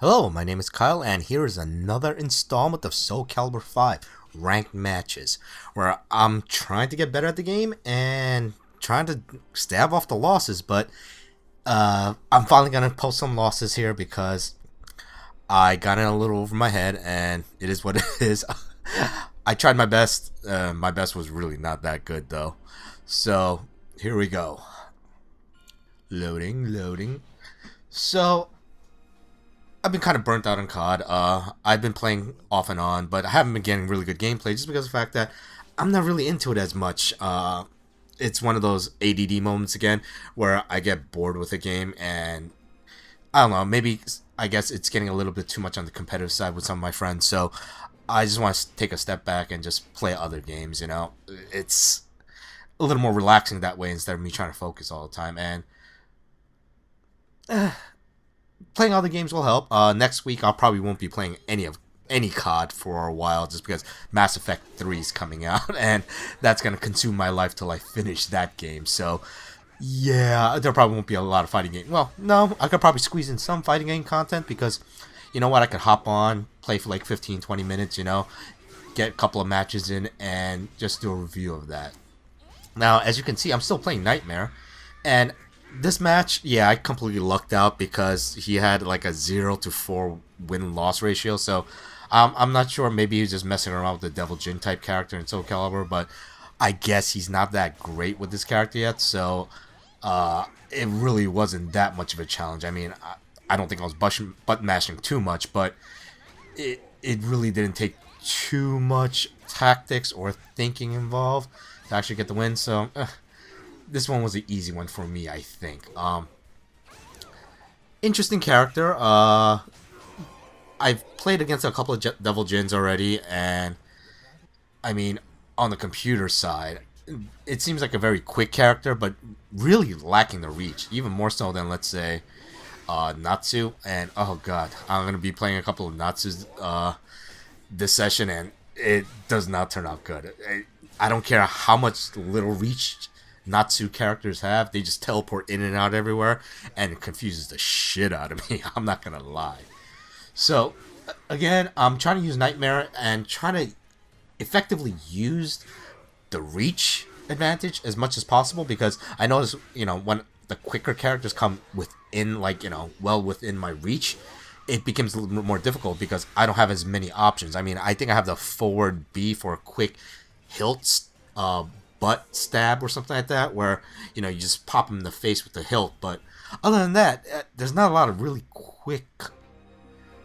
Hello, my name is Kyle, and here is another installment of Calibur 5 ranked matches, where I'm trying to get better at the game and trying to stave off the losses, but I'm finally going to post some losses here because I got in a little over my head, and it is what it is. I tried my best. My best was really not that good, though. So, here we go. Loading. So, I've been kind of burnt out on COD. I've been playing off and on, but I haven't been getting really good gameplay just because of the fact that I'm not really into it as much. It's one of those ADD moments again where I get bored with a game, and I don't know, maybe I guess it's getting a little bit too much on the competitive side with some of my friends, so I just want to take a step back and just play other games, you know? It's a little more relaxing that way instead of me trying to focus all the time, and playing other games will help. Next week, I probably won't be playing any COD for a while, just because Mass Effect 3 is coming out, and that's gonna consume my life till I finish that game. So, yeah, there probably won't be a lot of fighting game. Well, no, I could probably squeeze in some fighting game content because, you know what, I could hop on, play for like 15-20 minutes, you know, get a couple of matches in, and just do a review of that. Now, as you can see, I'm still playing Nightmare, and this match, yeah, I completely lucked out because he had like a 0-4 win-loss ratio, so I'm not sure, maybe he was just messing around with the Devil Jin type character in Soul Calibur, but I guess he's not that great with this character yet, so it really wasn't that much of a challenge. I mean, I don't think I was button mashing too much, but it really didn't take too much tactics or thinking involved to actually get the win, so this one was an easy one for me, I think. Interesting character. I've played against a couple of Devil Jins already, and I mean, on the computer side, it seems like a very quick character, but really lacking the reach, even more so than, let's say, Natsu. And oh god, I'm gonna be playing a couple of Natsus this session, and it does not turn out good. I don't care how much little reach Natsu characters have, they just teleport in and out everywhere, and it confuses the shit out of me. I'm not gonna lie. So, again, I'm trying to use Nightmare and trying to effectively use the reach advantage as much as possible, because I notice, you know, when the quicker characters come within, like, you know, well within my reach, it becomes a little bit more difficult because I don't have as many options. I mean, I think I have the forward B for a quick hilt, butt stab or something like that, where, you know, you just pop him in the face with the hilt. But other than that, there's not a lot of really quick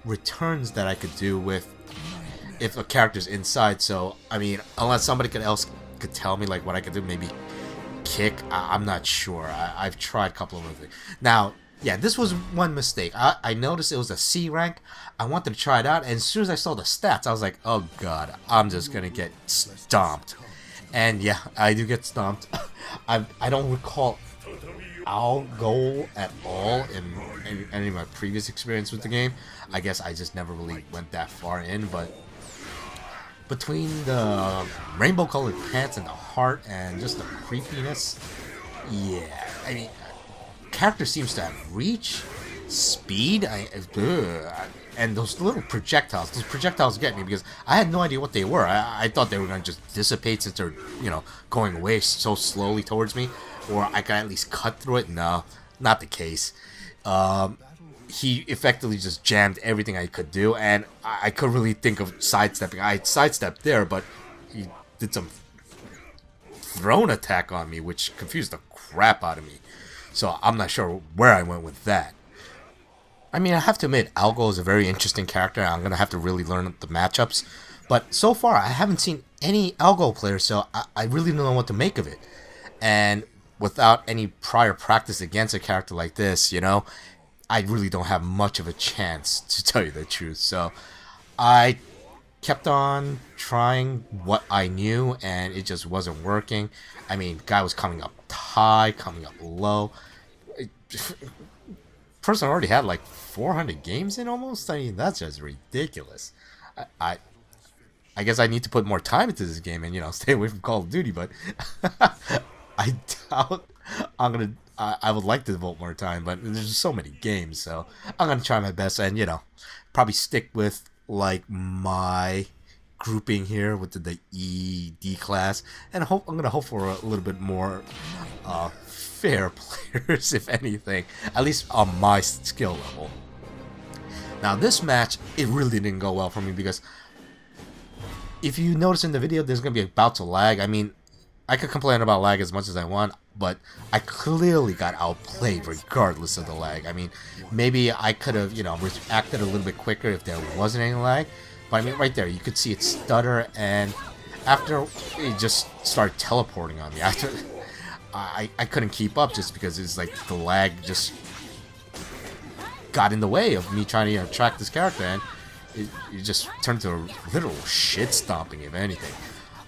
returns that I could do with if a character's inside. So I mean, unless somebody else could tell me like what I could do, maybe kick, I'm not sure. I've tried a couple of things. Now, yeah, this was one mistake. I noticed it was a C rank. I wanted to try it out, and as soon as I saw the stats, I was like, oh god, I'm just gonna get stomped. And yeah, I do get stomped. I don't recall our goal at all in any of my previous experience with the game. I guess I just never really went that far in, but between the rainbow colored pants and the heart and just the creepiness, yeah, I mean, character seems to have reach, speed, and those little projectiles. Those projectiles get me because I had no idea what they were. I thought they were going to just dissipate since they're, you know, going away so slowly towards me, or I could at least cut through it. No, not the case. He effectively just jammed everything I could do, and I couldn't really think of sidestepping. I sidestepped there, but he did some thrown attack on me, which confused the crap out of me. So I'm not sure where I went with that. I mean, I have to admit, Algo is a very interesting character. I'm going to have to really learn the matchups. But so far, I haven't seen any Algo players, so I really don't know what to make of it. And without any prior practice against a character like this, you know, I really don't have much of a chance, to tell you the truth. So I kept on trying what I knew, and it just wasn't working. I mean, guy was coming up high, coming up low. Person already had like 400 games in almost. I mean, that's just ridiculous. I guess I need to put more time into this game and, you know, stay away from Call of Duty, but I doubt I'm I would like to devote more time, but there's just so many games, so I'm gonna try my best and probably stick with like my grouping here with the ED class, and I'm gonna hope for a little bit more fair players, if anything, at least on my skill level. Now this match, it really didn't go well for me because if you notice in the video, there's gonna be about to lag. I mean, I could complain about lag as much as I want, but I clearly got outplayed regardless of the lag. I mean, maybe I could have, reacted a little bit quicker if there wasn't any lag. But I mean, right there, you could see it stutter, and after it just started teleporting on me. After I couldn't keep up just because it's like the lag just got in the way of me trying to track this character, and it just turned to a literal shit stomping, if anything.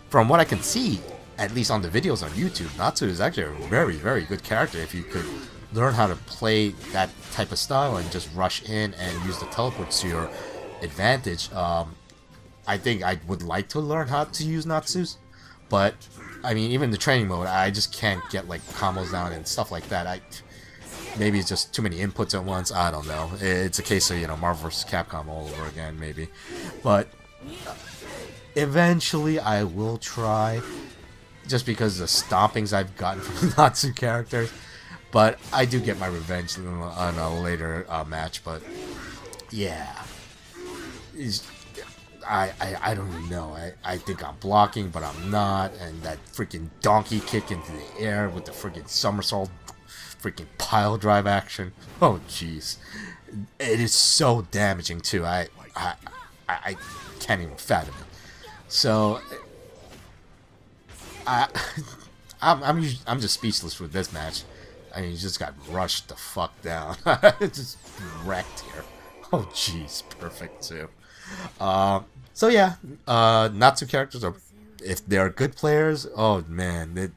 From what I can see, at least on the videos on YouTube, Natsu is actually a very, very good character if you could learn how to play that type of style and just rush in and use the teleports to your advantage. I think I would like to learn how to use Natsu's, but I mean, even in the training mode, I just can't get like combos down and stuff like that. Maybe it's just too many inputs at once. I don't know. It's a case of Marvel vs. Capcom all over again, maybe. But eventually, I will try, just because of the stompings I've gotten from the Natsu characters. But I do get my revenge on a later match. But yeah, I don't even know. I think I'm blocking, but I'm not. And that freaking donkey kick into the air with the freaking somersault, freaking pile drive action. Oh jeez, it is so damaging too. I can't even fathom it. So I'm just speechless with this match. I mean, he just got rushed the fuck down. Just wrecked here. Oh jeez, perfect too. So yeah, Natsu characters are, if they are good players, oh man,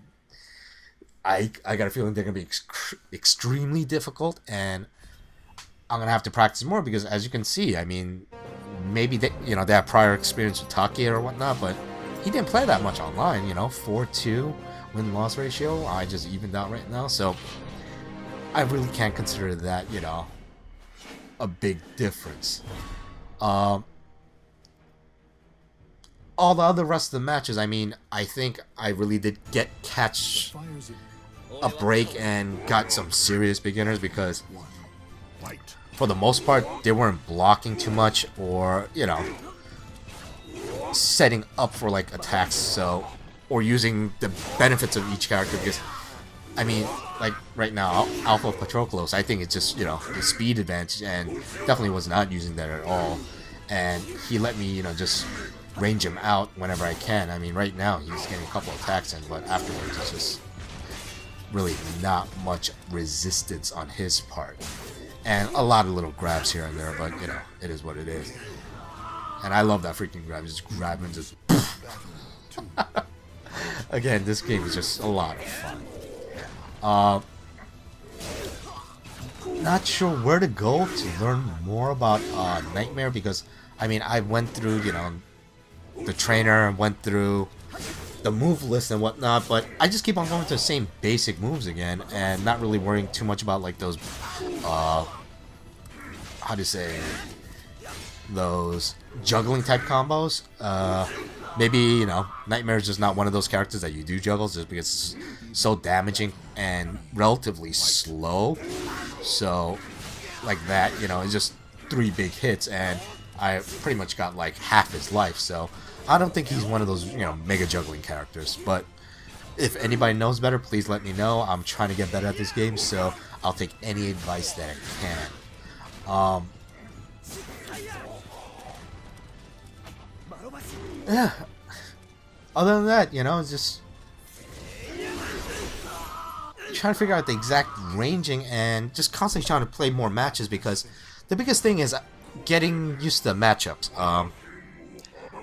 I got a feeling they're gonna be extremely difficult, and I'm gonna have to practice more because, as you can see, I mean, maybe they have prior experience with Taki or whatnot, but he didn't play that much online. 4-2 win-loss ratio. I just evened out right now, so I really can't consider that a big difference. All the other rest of the matches, I mean, I think I really did catch a break and got some serious beginners because for the most part they weren't blocking too much or setting up for like attacks, or using the benefits of each character, because I mean, like right now, Alpha Patroclus, I think it's just the speed advantage, and definitely was not using that at all, and he let me just range him out whenever I can. I mean, right now he's getting a couple attacks in, but afterwards it's just really not much resistance on his part, and a lot of little grabs here and there, but it is what it is. And I love that freaking grab, just grab him, just again, this game is just a lot of fun. Not sure where to go to learn more about Nightmare, because I mean, I went through the trainer, went through the move list and whatnot, but I just keep on going to the same basic moves again and not really worrying too much about like those how do you say, those juggling type combos. Maybe Nightmare is just not one of those characters that you do juggles, just because it's so damaging and relatively slow. So like that, it's just 3 big hits and I pretty much got like half his life. So I don't think he's one of those mega juggling characters. But if anybody knows better, please let me know. I'm trying to get better at this game, so I'll take any advice that I can. Yeah. Other than that, it's just trying to figure out the exact ranging and just constantly trying to play more matches, because the biggest thing is getting used to the matchups.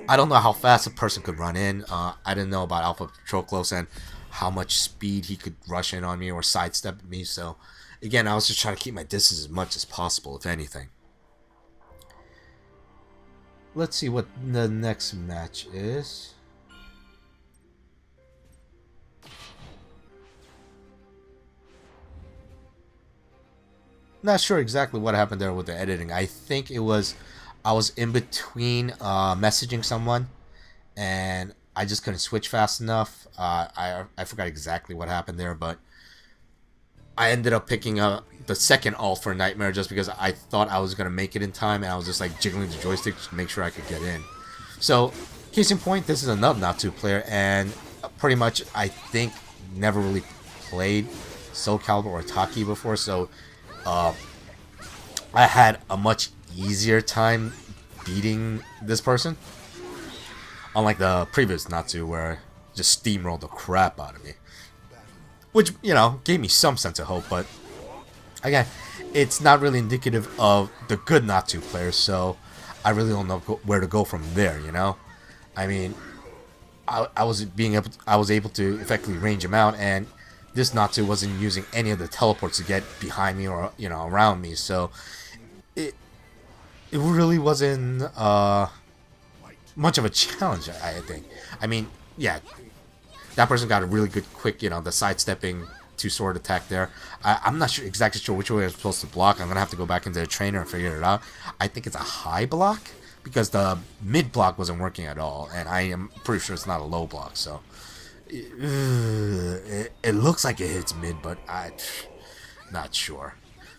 I don't know how fast a person could run in. I didn't know about Alpha Patroclus and how much speed he could rush in on me or sidestep me. So again, I was just trying to keep my distance as much as possible, if anything. Let's see what the next match is. Not sure exactly what happened there with the editing. I think it was I was in between messaging someone, and I just couldn't switch fast enough. I forgot exactly what happened there, but I ended up picking up the second ult for Nightmare just because I thought I was gonna make it in time, and I was just like jiggling the joystick to make sure I could get in. So, case in point, this is another Natsu player, and pretty much I think never really played Soul Calibur or Taki before, so uh, I had a much easier time beating this person, unlike the previous Natsu where it just steamrolled the crap out of me. Which, you know, gave me some sense of hope, but again, it's not really indicative of the good Natsu players, so I really don't know where to go from there, you know? I mean, I was able to effectively range him out, and this Natsu wasn't using any of the teleports to get behind me or, you know, around me, so it really wasn't much of a challenge, I think. I mean, yeah, that person got a really good quick, you know, the sidestepping two-sword attack there. I'm not exactly sure which way I'm supposed to block. I'm going to have to go back into the trainer and figure it out. I think it's a high block because the mid block wasn't working at all, and I am pretty sure it's not a low block, so it looks like it hits mid, but I'm not sure.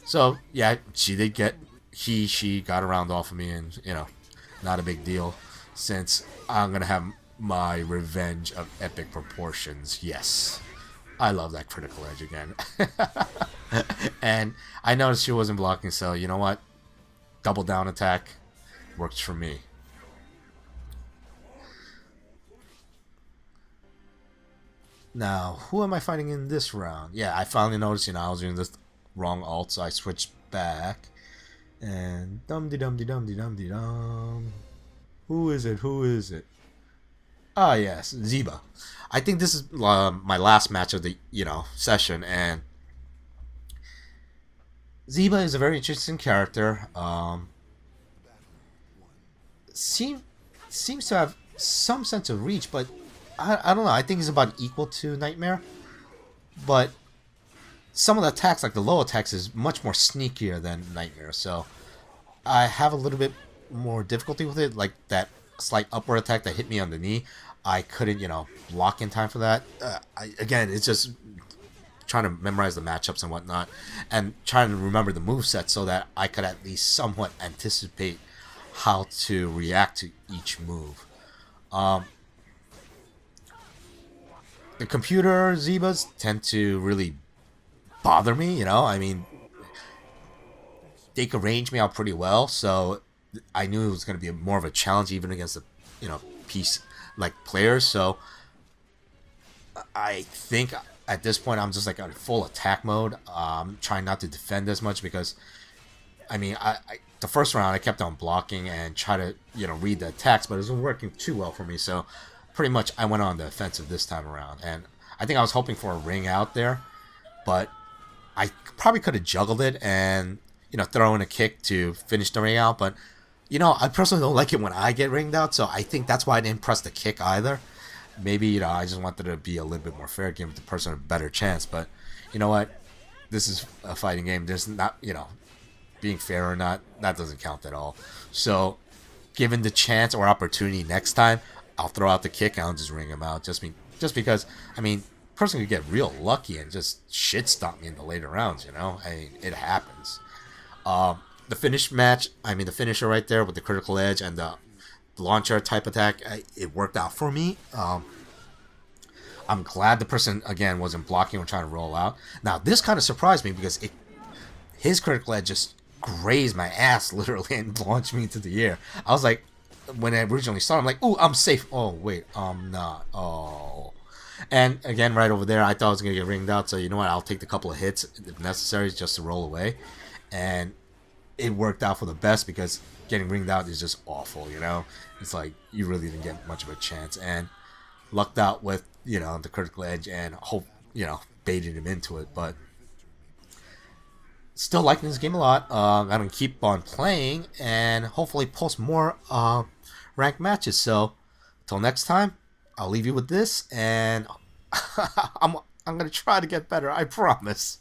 So, yeah, she got around off of me, and, you know, not a big deal since I'm going to have my revenge of epic proportions. Yes, I love that critical edge again. And I noticed she wasn't blocking, so you know what? Double down attack works for me. Now, who am I fighting in this round? Yeah, I finally noticed, you know, I was doing this wrong alt, so I switched back. And dum-de-dum-de-dum-de-dum-de-dum. Who is it? Who is it? Ah, yes, Ziba. I think this is my last match of the, you know, session, and Ziba is a very interesting character. Seems to have some sense of reach, but I don't know. I think he's about equal to Nightmare, but some of the attacks, like the low attacks, is much more sneakier than Nightmare. So I have a little bit more difficulty with it, like that slight upward attack that hit me on the knee. I couldn't, you know, block in time for that. Again, it's just trying to memorize the matchups and whatnot, and trying to remember the moveset so that I could at least somewhat anticipate how to react to each move. The computer Zebas tend to really bother me, you know? I mean, they could range me out pretty well, so I knew it was going to be more of a challenge even against the, you know, piece like players. So I think at this point I'm just like on full attack mode, trying not to defend as much because I mean the first round I kept on blocking and try to, you know, read the attacks, but it wasn't working too well for me. So pretty much I went on the offensive this time around, and I think I was hoping for a ring out there, but I probably could have juggled it and, you know, throw in a kick to finish the ring out. But you know, I personally don't like it when I get ringed out, so I think that's why I didn't press the kick either. Maybe, you know, I just wanted to be a little bit more fair, give the person a better chance. But you know what? This is a fighting game. There's not, you know, being fair or not, that doesn't count at all. So, given the chance or opportunity next time, I'll throw out the kick and I'll just ring him out. Just because, I mean, person could get real lucky and just shit stomp me in the later rounds, you know? I mean, it happens. The finish match, I mean, the finisher right there with the critical edge and the launcher type attack, it worked out for me. I'm glad the person, again, wasn't blocking or trying to roll out. Now, this kind of surprised me because his critical edge just grazed my ass, literally, and launched me into the air. I was like, when I originally saw him, like, ooh, I'm safe. Oh, wait, I'm not. Oh. And, again, right over there, I thought I was going to get ringed out, so you know what, I'll take the couple of hits, if necessary, just to roll away. And it worked out for the best because getting ringed out is just awful, you know? It's like, you really didn't get much of a chance. And lucked out with, you know, the critical edge and hope, you know, baited him into it. But still liking this game a lot. I'm going to keep on playing and hopefully post more ranked matches. So, until next time, I'll leave you with this, and I'm going to try to get better, I promise.